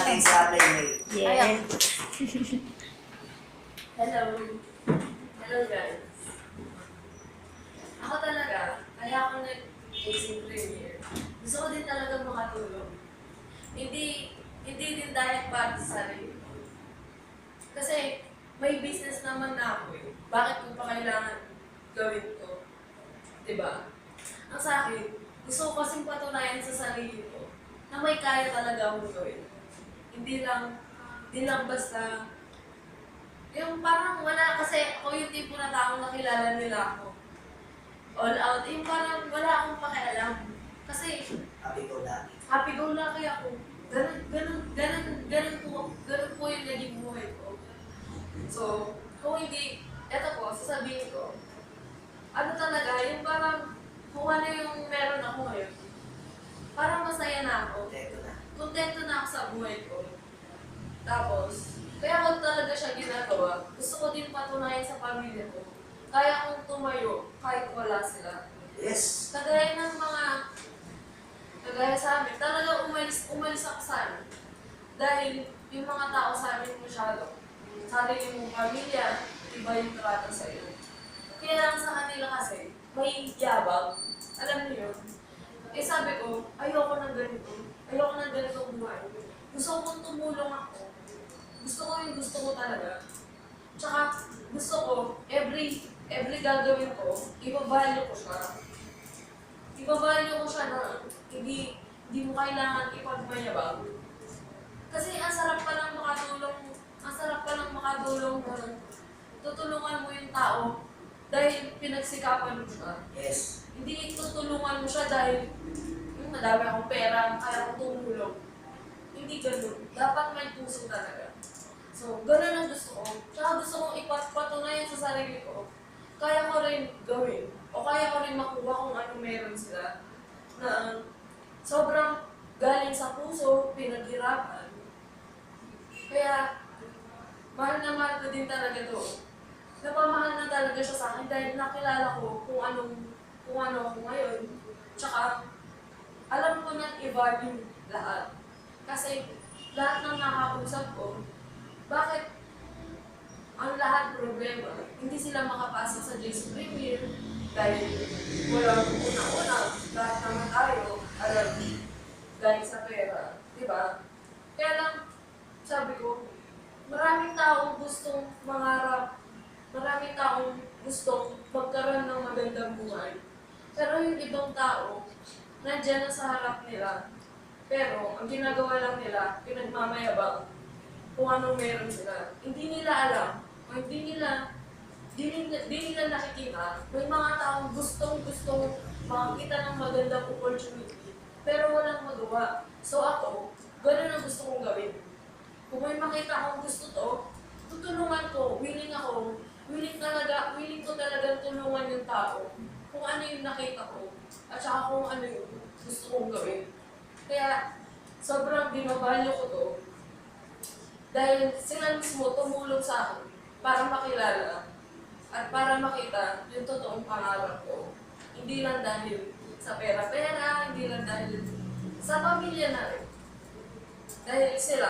natin sa playmate. Yes. Hello. Hello guys. Ako talaga, kaya ako nag-casing premiere. Gusto ko din talaga makatulong. Hindi din dahil para sa sarili ko. Kasi may business naman na ako eh. Bakit ko pa kailangan gawin to? Diba? Ang sa akin, gusto ko kasing patunayan sa sarili ko na may kaya talaga akong gawin. Hindi lang basta yung parang wala, kasi ako yung tipo na taong nakilala nila ako. All out, yung parang wala akong pakialam. Kasi Happy ko lagi. happy go lucky ako. Ganun po yung naging buhay ko. So, kung hindi, eto po, sasabihin ko, ano talaga, yung parang kung ano yung meron ako ngayon, parang masaya na ako. Kontento na. Kontento na ako sa buhay ko. Tapos, kaya ko talaga siya ginagawa. Gusto ko din patunayan sa pamilya ko. Kaya kong tumayo kahit wala sila. Yes. Kagaya sa amin, talaga umalis ako sa amin. Dahil yung mga tao sa amin masyado. Sarili mong pamilya, iba yung trato sa iyo. Kaya lang sa kanila kasi, may yabang. Alam niyo yun? Eh sabi ko, ayoko ng ganito. Ayoko ng ganitong buhay. Gusto kong tumulong ako. Gusto ko yung gusto ko talaga. Tsaka gusto ko, every gagawin ko, ibabalyo ko siya. Ibabalyo ko siya na hindi mo kailangan ipagmayabang. Kasi ang sarap pa lang makatulong na tutulungan mo yung tao dahil pinagsikapan mo siya. Yes. Hindi tutulungan mo siya dahil yung madami akong pera, kaya akong tumulong. Hindi ganun. Dapat may puso talaga. So, ganun ang gusto ko. Tsaka gusto kong ipatunayan sa sarili ko. Kaya ko rin gawin. O kaya ko rin makuha kung ano meron sila. Na sobrang galing sa puso, pinaghirapan. Kaya, mahal na mahal ko din talaga to. Napamahal na talaga siya sa akin dahil nakilala ko kung ano ako ngayon. Tsaka, alam ko na i-value lahat. Kasi, lahat ng nakausap ko, bakit ang lahat problema, hindi sila makapasok sa JC Premier dahil walang una-una, lahat naman tayo, alam, galing sa pera, di ba? Kaya lang, sabi ko, maraming taong gustong mangarap, maraming taong gustong magkaroon ng magandang buhay. Pero yung ibang tao, nandiyan na sa harap nila. Pero, ang ginagawa lang nila, pinagmamayabang kung anong meron sila. Hindi nila alam, o hindi nila nakikita, may mga taong gustong makakita ng magandang opportunity, pero walang magawa. So ako, ganun ang gusto kong gawin. Kung may makita akong gusto to, tutulungan ko, willing ko talagang tulungan yung tao kung ano yung nakita ko, at saka kung ano yung gusto kong gawin. Kaya, sobrang binabalyo ko to, dahil sila mismo tumulong sa akin para makilala at para makita yung totoong pangarap ko. Hindi lang dahil sa pera-pera, hindi lang dahil sa pamilya na rin. Dahil sila,